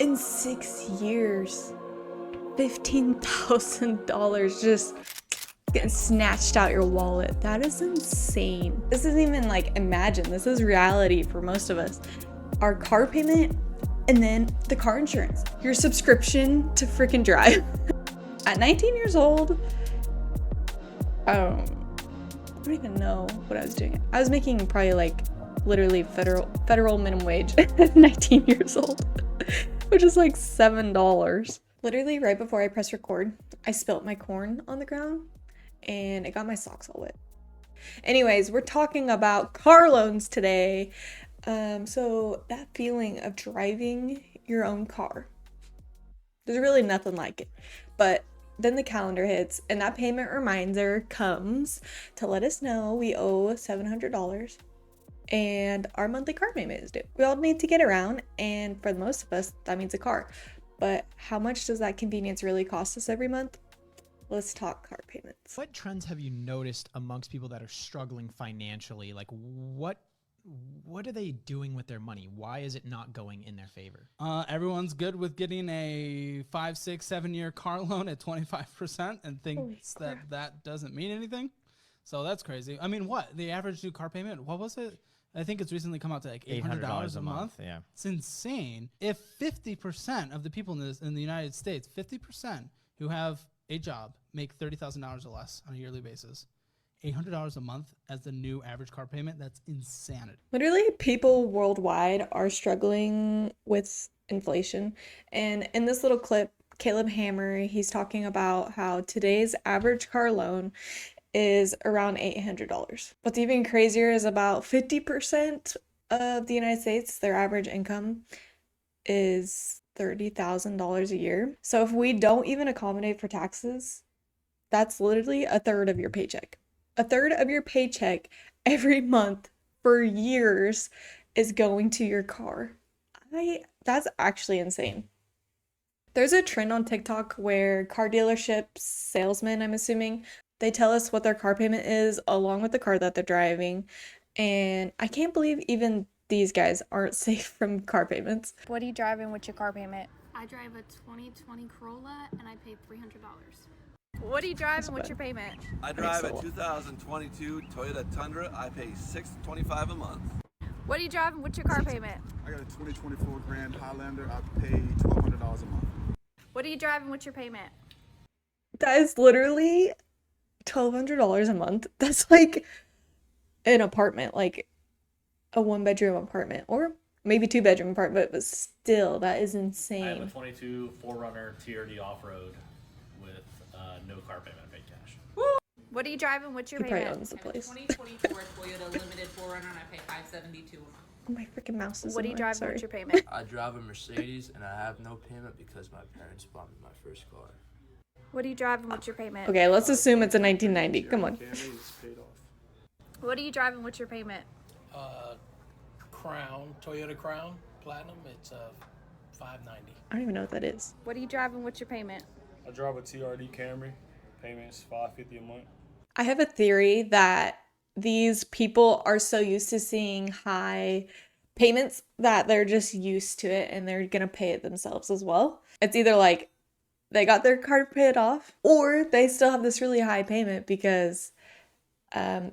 In 6 years, $15,000 just getting snatched out your wallet. That is insane. This isn't even like imagine. This is reality for most of us. Our car payment and then the car insurance, your subscription to freaking drive. At 19 years old, I don't even know what I was doing. I was making probably like literally federal minimum wage at 19 years old, which is like $7. Literally right before I press record, I spilt my corn on the ground and it got my socks all wet. Anyways, we're talking about car loans today. So that feeling of driving your own car, there's really nothing like it. But then the calendar hits and that payment reminder comes to let us know we owe $700 and our monthly car payment is due. We all need to get around, and for most of us, that means a car. But how much does that convenience really cost us every month? Let's talk car payments. What trends have you noticed amongst people that are struggling financially? Like what are they doing with their money? Why is it not going in their favor? Everyone's good with getting a 5, 6, 7-year car loan at 25% and thinks that doesn't mean anything. So that's crazy. I mean, what? The average new car payment, what was it? I think it's recently come out to like $800 a month. Yeah. It's insane. If 50% of the people in the United States, 50% who have a job make $30,000 or less on a yearly basis, $800 a month as the new average car payment, that's insanity. Literally, people worldwide are struggling with inflation. And in this little clip, Caleb Hammer, he's talking about how today's average car loan is around $800. What's even crazier is about 50% of the United States, their average income is $30,000 a year. So if we don't even accommodate for taxes, that's literally a third of your paycheck. A third of your paycheck every month for years is going to your car. That's actually insane. There's a trend on TikTok where car dealerships, salesmen, I'm assuming, they tell us what their car payment is along with the car that they're driving. And I can't believe even these guys aren't safe from car payments. What are you driving with your car payment? I drive a 2020 Corolla and I pay $300. What are you driving with your payment? I drive a 2022 Toyota Tundra. I pay $625 a month. What are you driving with your car payment? I got a 2024 Grand Highlander. I pay $1,200 a month. What are you driving with your payment? That is literally $1,200 a month. That's like an apartment, like a 1-bedroom apartment, or maybe 2-bedroom apartment, but still, that is insane. I have a 22 4Runner TRD off-road with no car payment. I pay cash. What are you driving with your He probably payment? owns the place. 2024 Toyota Limited 4Runner and I pay $572 a month. Oh, my freaking mouse is What are you in the way. driving Sorry. with your payment? I drive a Mercedes and I have no payment because my parents bought me my first car. What are you driving with your payment? Okay, let's assume it's a 1990. Come on. Camry is paid off. What are you driving with your payment? Crown, Toyota Crown Platinum. It's $590. I don't even know what that is. What are you driving with your payment? I drive a TRD Camry. Payments $550 a month. I have a theory that these people are so used to seeing high payments that they're just used to it and they're gonna pay it themselves as well. It's either like they got their card paid off or they still have this really high payment because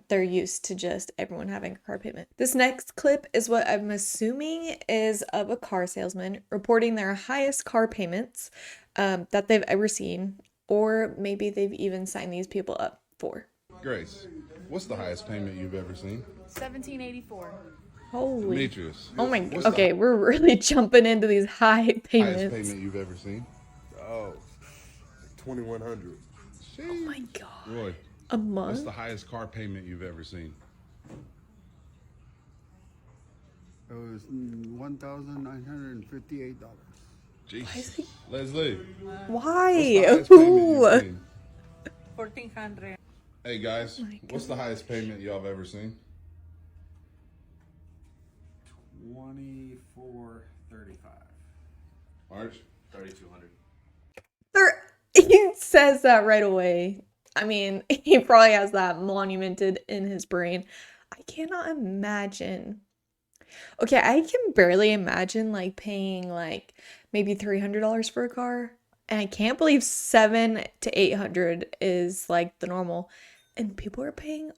they're used to just everyone having a car payment. This next clip is what I'm assuming is of a car salesman reporting their highest car payments that they've ever seen, or maybe they've even signed these people up for. Grace, what's the highest payment you've ever seen? $1,784. Holy. Demetrius. Oh my. Okay, we're really jumping into these high payments. Highest payment you've ever seen? Oh, $2,100. Oh my god. Roy, A month? what's the highest car payment you've ever seen? It was $1,958. Jesus. Leslie. Why? What's the highest payment you've seen? $1,400. Hey guys, what's the highest payment y'all have ever seen? $2,435. March? 3,200. He says that right away. I mean, he probably has that monumented in his brain. I cannot imagine Okay, I can barely imagine like paying like maybe $300 for a car. And I can't believe 7 to 800 is like the normal. And people are paying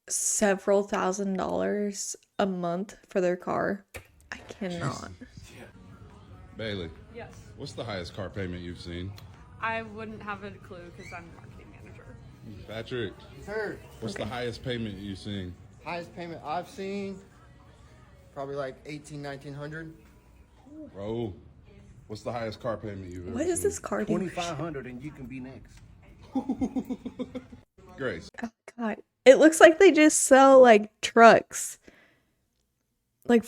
several $1,000s a month for their car. I cannot. Bailey, Yes. what's the highest car payment you've seen? I wouldn't have a clue because I'm the marketing manager. Patrick, Sir, what's the highest payment you've seen? highest payment I've seen, probably like 1900. Bro, what's the highest car payment you've ever What seen? is this car dealership? 2,500 and you can be next. Grace. Oh God. It looks like they just sell like trucks. Like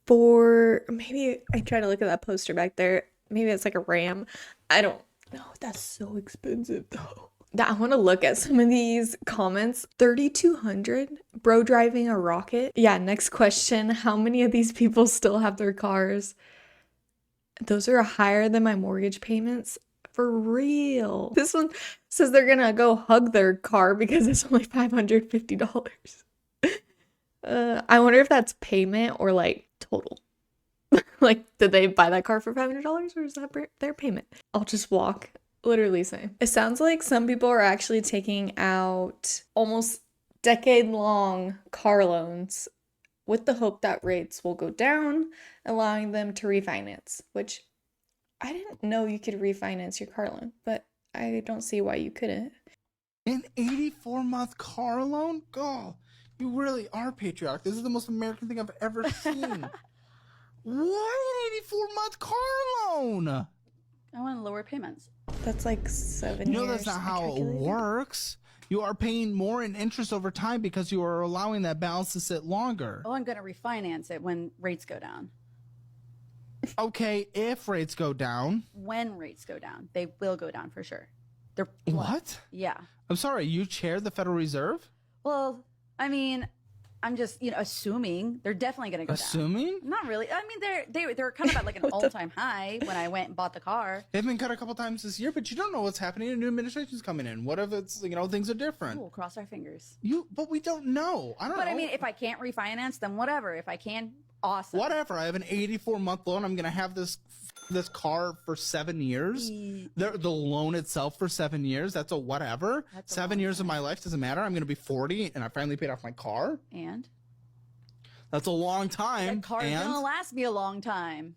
for maybe I try to look at that poster back there. Maybe it's like a Ram. I don't know. That's so expensive though. I want to look at some of these comments. 3,200, bro driving a rocket. Yeah, next question. How many of these people still have their cars? Those are higher than my mortgage payments. For real. This one says they're gonna go hug their car because it's only $550. I wonder if that's payment or like total. Like, did they buy that car for $500 or is that their payment? I'll just walk. Literally same. It sounds like some people are actually taking out almost decade-long car loans with the hope that rates will go down, allowing them to refinance, which I didn't know you could refinance your car loan, but I don't see why you couldn't. An 84-month car loan? God, you really are patriotic. This is the most American thing I've ever seen. What? An 84-month car loan? I want lower payments. That's like 7 years. No, that's not how it works. You are paying more in interest over time because you are allowing that balance to sit longer. Oh, I'm going to refinance it when rates go down. Okay, if rates go down. When rates go down. They will go down for sure. They're What? Yeah. I'm sorry, you chair the Federal Reserve? Well, I mean, I'm just, assuming they're definitely going to go Assuming? down. Not really. I mean, they're kind of at like an all-time high when I went and bought the car. They've been cut a couple times this year, but you don't know what's happening. A new administration's coming in. What if it's, things are different? We'll cross our fingers. But we don't know. I don't know. But I mean, if I can't refinance, then whatever. If I can, awesome. Whatever. I have an 84-month loan. I'm going to have this car for 7 years. The loan itself for 7 years. That's a whatever. 7 years of my life doesn't matter. I'm going to be 40 and I finally paid off my car. And? That's a long time. That car's going to last me a long time.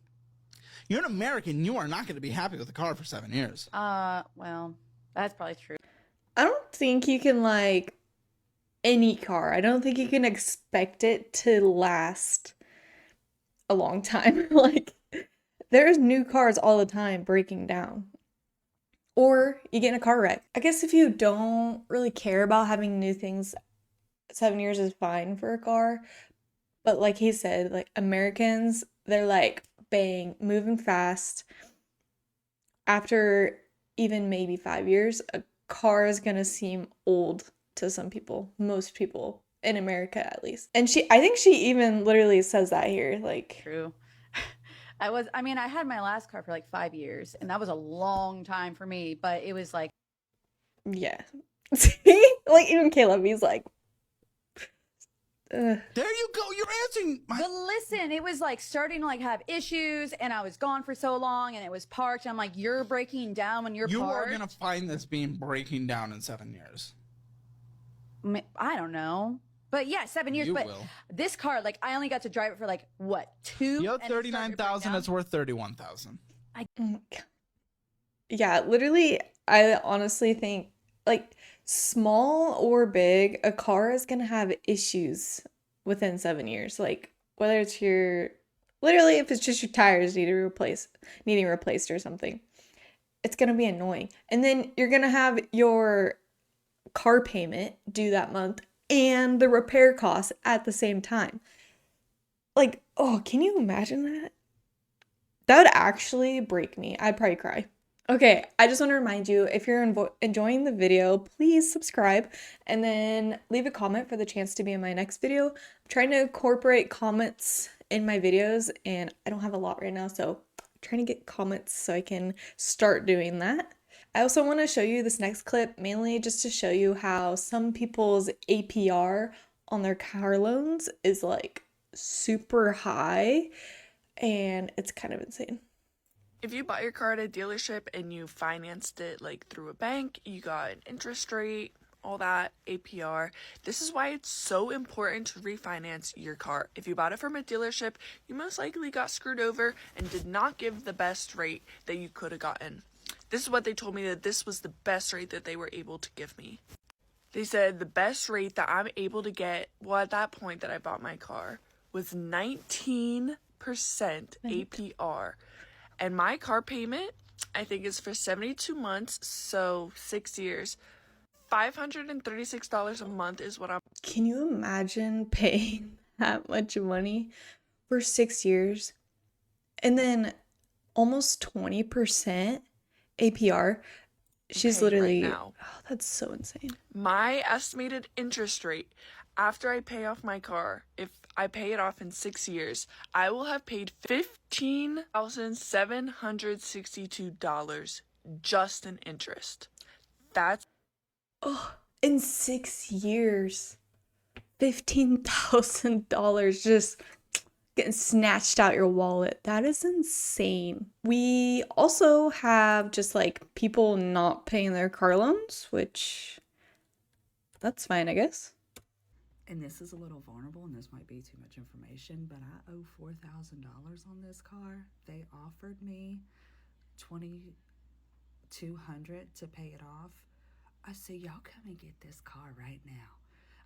You're an American. You are not going to be happy with the car for 7 years. Well, that's probably true. I don't think you can like any car. I don't think you can expect it to last a long time. Like, there's new cars all the time breaking down. Or you get in a car wreck. I guess if you don't really care about having new things, 7 years is fine for a car. But like he said, like Americans, they're like, bang, moving fast. After even maybe 5 years, a car is gonna seem old to some people, most people in America at least. And I think she even literally says that here, like. True. I had my last car for like 5 years, and that was a long time for me, but it was like. Yeah. See? Like, even Caleb, he's like. There you go. You're answering my. But listen, it was like starting to like have issues, and I was gone for so long, and it was parked. I'm like, you're breaking down when you're You parked. are going to find this being breaking down in 7 years. I don't know. But yeah, 7 years. You but will. this car, like, I only got to drive it for like what, 2? You have 39,000. It's worth 31,000. Yeah, literally, I honestly think, like, small or big, a car is gonna have issues within 7 years. Like, whether it's literally, if it's just your tires needing replaced or something, it's gonna be annoying. And then you're gonna have your car payment due that month and the repair costs at the same time. Like, oh, can you imagine that? That would actually break me. I'd probably cry. Okay, I just want to remind you, if you're enjoying the video, please subscribe and then leave a comment for the chance to be in my next video. I'm trying to incorporate comments in my videos and I don't have a lot right now, so I'm trying to get comments so I can start doing that. I also want to show you this next clip, mainly just to show you how some people's APR on their car loans is like super high, and it's kind of insane. If you bought your car at a dealership and you financed it like through a bank, you got an interest rate, all that, APR. This is why it's so important to refinance your car. If you bought it from a dealership, you most likely got screwed over and did not give the best rate that you could have gotten. This is what they told me, that this was the best rate that they were able to give me. They said the best rate that I'm able to get, well, at that point that I bought my car, was 19% APR. And my car payment, I think, is for 72 months, so 6 years. $536 a month is what I'm... Can you imagine paying that much money for 6 years? And then almost 20% APR. She's literally... right now. Oh, that's so insane. My estimated interest rate after I pay off my car, if I pay it off in 6 years, I will have paid $15,762 just in interest. That's... Oh, in 6 years, $15,000 just getting snatched out your wallet. That is insane. We also have just like people not paying their car loans, which that's fine, I guess. And this is a little vulnerable and this might be too much information, but I owe $4,000 on this car. They offered me $2,200 to pay it off. I said, y'all come and get this car right now.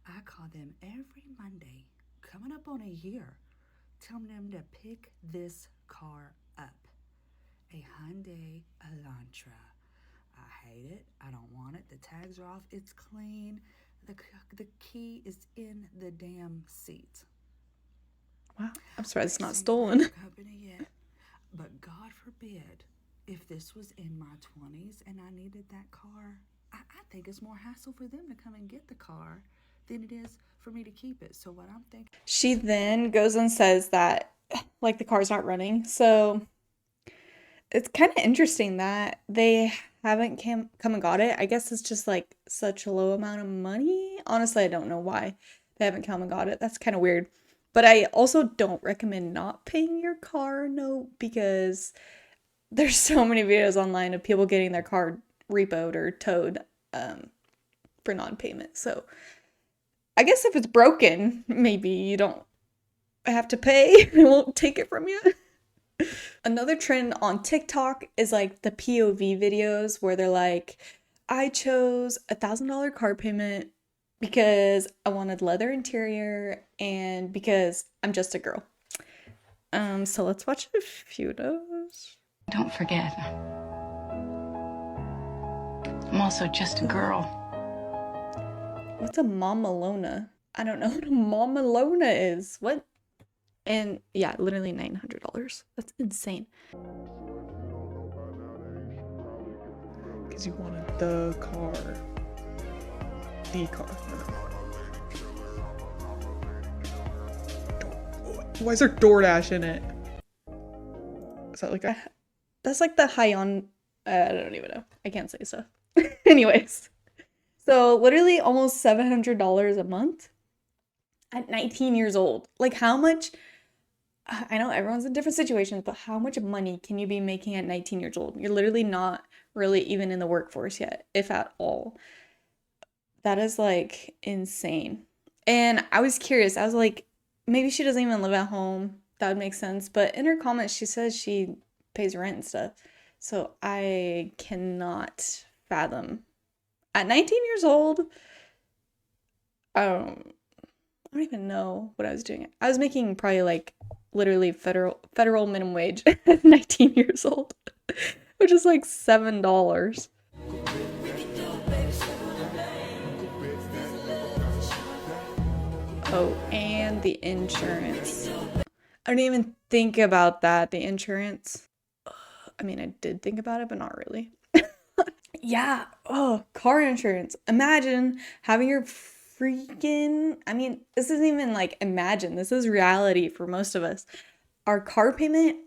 I call them every Monday, coming up on a year, telling them to pick this car up. A Hyundai Elantra. I hate it. I don't want it. The tags are off. It's clean. The key is in the damn seat. Wow, I'm surprised it's not stolen. Company yet, but God forbid if this was in my 20s and I needed that car, I think it's more hassle for them to come and get the car than it is for me to keep it. So what I'm thinking... She then goes and says that like the car's not running. So it's kind of interesting that they haven't come and got it. I guess it's just like such a low amount of money. Honestly, I don't know why they haven't come and got it. That's kind of weird. But I also don't recommend not paying your car note because there's so many videos online of people getting their car repoed or towed for non-payment. So I guess if it's broken, maybe you don't have to pay. It won't take it from you. Another trend on TikTok is like the POV videos where they're like, I chose $1,000 car payment because I wanted leather interior and because I'm just a girl. So let's watch a few of those. Don't forget, I'm also just a girl. What's a mamalona? I don't know what a mamalona is. What? And yeah, literally $900. That's insane. Because you wanted the car. The car. Why is there DoorDash in it? Is that like a... That's like the high on... I don't even know. I can't say stuff. Anyways. So literally almost $700 a month at 19 years old. Like how much... I know everyone's in different situations, but how much money can you be making at 19 years old? You're literally not really even in the workforce yet, if at all. That is like insane. And I was curious. I was like, maybe she doesn't even live at home. That would make sense. But in her comments, she says she pays rent and stuff. So I cannot fathom. At 19 years old, I don't even know what I was doing. I was making probably like literally federal minimum wage at 19 years old, which is like $7. Oh, and the insurance. I didn't even think about that, the insurance. I mean, I did think about it, but not really. Yeah. Oh, car insurance. Imagine having your freaking... I mean, this isn't even like imagine. This is reality for most of us. Our car payment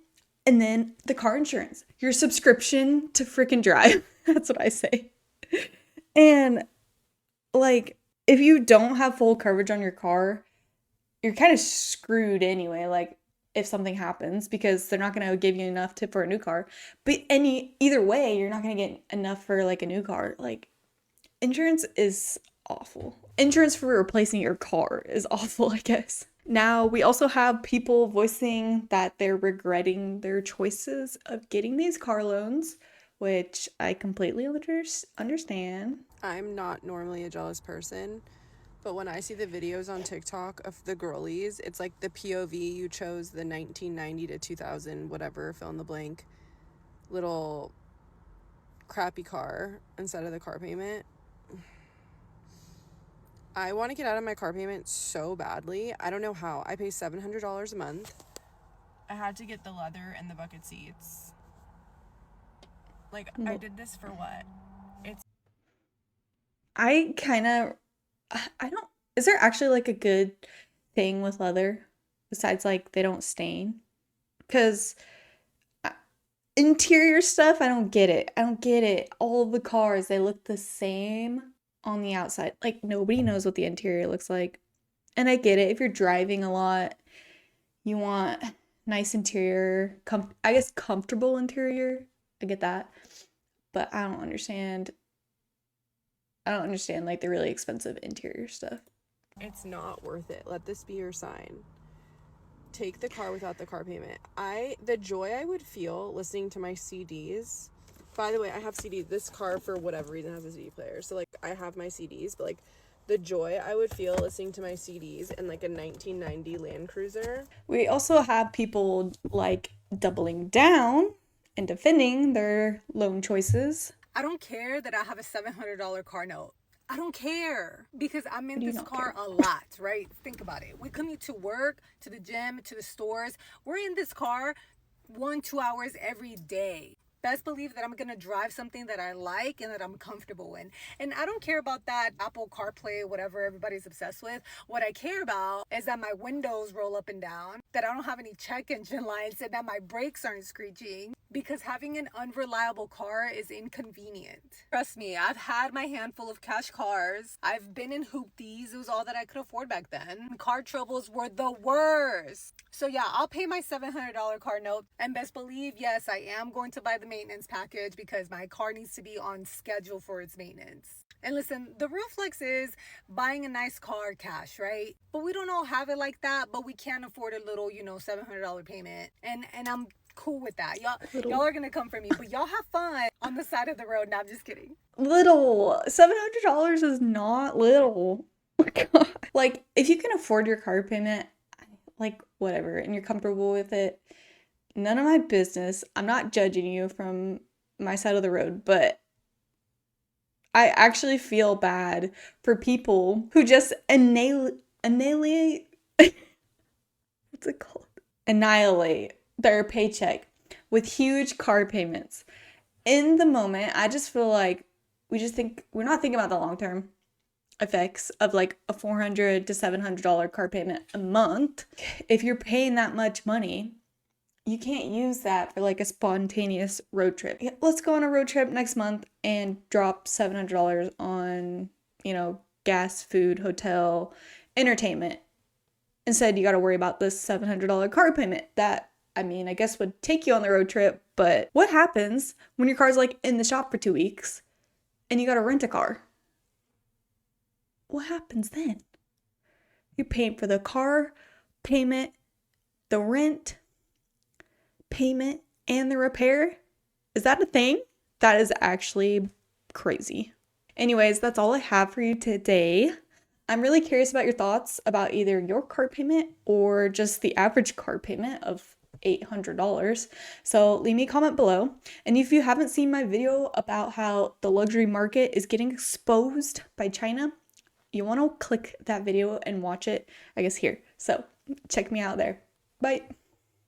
and then the car insurance. Your subscription to freaking drive. That's what I say. And like, if you don't have full coverage on your car, you're kind of screwed anyway, like if something happens, because they're not going to give you enough tip for a new car. But either way, you're not going to get enough for like a new car. Like insurance is awful. Insurance for replacing your car is awful, I guess. Now, we also have people voicing that they're regretting their choices of getting these car loans, which I completely understand. I'm not normally a jealous person, but when I see the videos on TikTok of the girlies, it's like the POV, you chose the 1990 to 2000, whatever, fill in the blank, little crappy car instead of the car payment. I want to get out of my car payment so badly. I don't know how. I pay $700 a month. I had to get the leather and the bucket seats. Like, I did this for what? I don't, is there actually like a good thing with leather besides like they don't stain? Because interior stuff, I don't get it. I don't get it. All of the cars, they look the same on the outside. Like nobody knows what the interior looks like. And I get it. If you're driving a lot, you want nice interior, I guess comfortable interior. I get that. But I don't understand like the really expensive interior stuff. It's not worth it. Let this be your sign. Take the car without the car payment. The joy I would feel listening to my CDs. By the way, I have CDs. This car, for whatever reason, has a CD player. So, like, I have my CDs, but, like, the joy I would feel listening to my CDs in, like, a 1990 Land Cruiser. We also have people, like, doubling down and defending their loan choices. I don't care that I have a $700 car note. I don't care because I'm in this car a lot, right? Think about it. We commute to work, to the gym, to the stores. We're in this car 1-2 hours every day. Best believe that I'm going to drive something that I like and that I'm comfortable in. And I don't care about that Apple CarPlay, whatever everybody's obsessed with. What I care about is that my windows roll up and down, that I don't have any check engine lights, and that my brakes aren't screeching. Because having an unreliable car is inconvenient. Trust me, I've had my handful of cash cars. I've been in hoopties. It was all that I could afford back then. Car troubles were the worst. So yeah, I'll pay my $700 car note. And best believe, yes, I am going to buy the maintenance package because my car needs to be on schedule for its maintenance. And listen, the real flex is buying a nice car cash, right? But we don't all have it like that, but we can afford a little, $700 payment. And I'm cool with that. Y'all are gonna come for me, but y'all have fun on the side of the road. No, I'm just kidding. Little. $700 is not little. Oh my God. Like, if you can afford your car payment, like, whatever, and you're comfortable with it, none of my business. I'm not judging you from my side of the road, but I actually feel bad for people who just annihilate what's it called? Annihilate their paycheck with huge car payments. In the moment, I just feel like we're not thinking about the long-term effects of like a $400 to $700 car payment a month. If you're paying that much money, you can't use that for like a spontaneous road trip. Let's go on a road trip next month and drop $700 on, gas, food, hotel, entertainment. Instead, you got to worry about this $700 car payment that, I guess would take you on the road trip. But what happens when your car's like in the shop for 2 weeks and you got to rent a car? What happens then? You're paying for the car payment, the rent payment, and the repair? Is that a thing? That is actually crazy. Anyways, that's all I have for you today. I'm really curious about your thoughts about either your car payment or just the average car payment of $800. So leave me a comment below. And if you haven't seen my video about how the luxury market is getting exposed by China, you want to click that video and watch it, I guess, here. So check me out there. Bye.